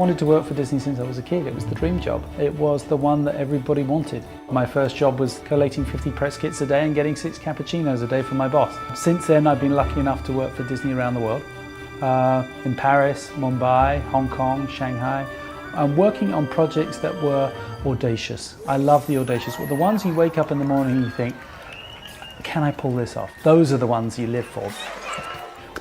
wanted to work for Disney since I was a kid. It was the dream job. It was the one that everybody wanted. My first job was collating 50 press kits a day and getting 6 cappuccinos a day from my boss. Since then, I've been lucky enough to work for Disney around the world. In Paris, Mumbai, Hong Kong, Shanghai. I'm working on projects that were audacious. I love the audacious. The ones you wake up in the morning and you think, can I pull this off? Those are the ones you live for.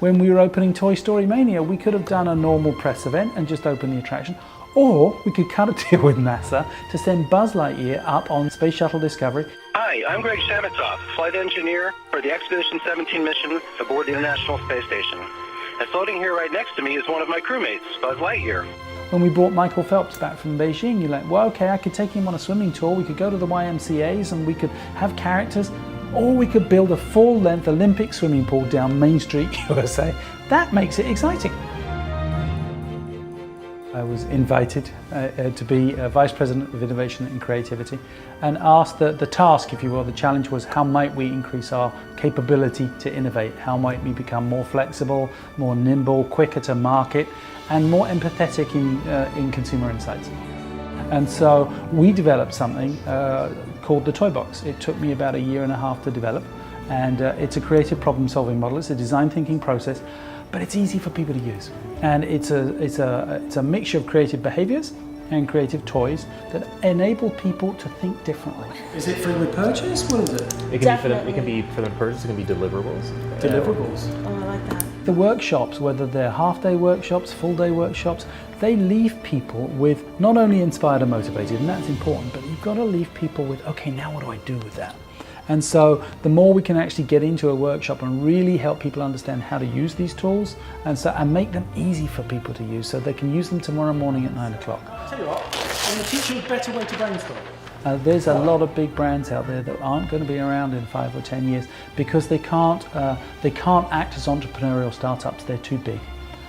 When we were opening Story Mania, we could have done a normal press event and just opened the attraction, or we could cut a deal with NASA to send Buzz Lightyear up on Space Shuttle Discovery. Hi, I'm Greg Shamitov, flight engineer for the Expedition 17 mission aboard the International Space Station. And floating here right next to me is one of my crewmates, Buzz Lightyear. When we brought Michael Phelps back from Beijing, you're like, well, okay, I could take him on a swimming tour, we could go to the YMCAs and we could have characters, or we could build a full-length Olympic swimming pool down Main Street, USA. That makes it exciting. I was invited to be Vice President of Innovation and Creativity and asked the task, if you will, the challenge was how might we increase our capability to innovate? How might we become more flexible, more nimble, quicker to market, and more empathetic in consumer insights? And so we developed something called the Toy Box. It took me about 1.5 years to develop, and it's a creative problem-solving model. It's a design thinking process, but it's easy for people to use. And it's a mixture of creative behaviors and creative toys that enable people to think differently. Is it free with purchase? What is it? It can be for the purchase. It can be deliverables. Deliverables. Oh, I like that. The workshops, whether they're half-day workshops, full-day workshops, they leave people with not only inspired and motivated, and that's important, but you've got to leave people with, okay, now what do I do with that? And so the more we can actually get into a workshop and really help people understand how to use these tools and make them easy for people to use so they can use them tomorrow morning at 9 o'clock. I'll tell you what, I'm going to teach you a better way to brainstorm. There's a lot of big brands out there that aren't going to be around in 5 or 10 years because they can't act as entrepreneurial startups. They're too big.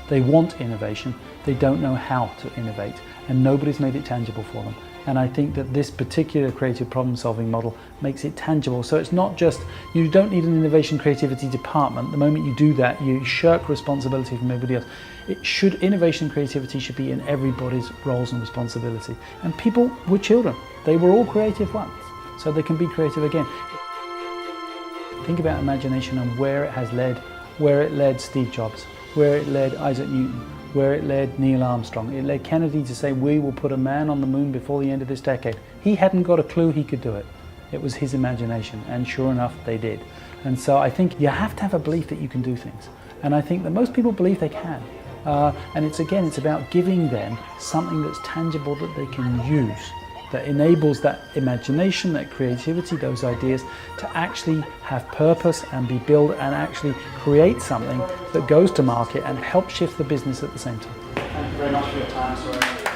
They want innovation. They don't know how to innovate, and nobody's made it tangible for them. And I think that this particular creative problem-solving model makes it tangible. So it's not just, you don't need an innovation creativity department. The moment you do that, you shirk responsibility from everybody else. Innovation and creativity should be in everybody's roles and responsibility. And people were children. They were all creative once, so they can be creative again. Think about imagination and where it has led, where it led Steve Jobs, where it led Isaac Newton, where it led Neil Armstrong. It led Kennedy to say, we will put a man on the moon before the end of this decade. He hadn't got a clue he could do it. It was his imagination, and sure enough, they did. And so I think you have to have a belief that you can do things. And I think that most people believe they can. And it's about giving them something that's tangible that they can use, that enables that imagination, that creativity, those ideas to actually have purpose and be built and actually create something that goes to market and help shift the business at the same time. Thank you very much for your time, Story.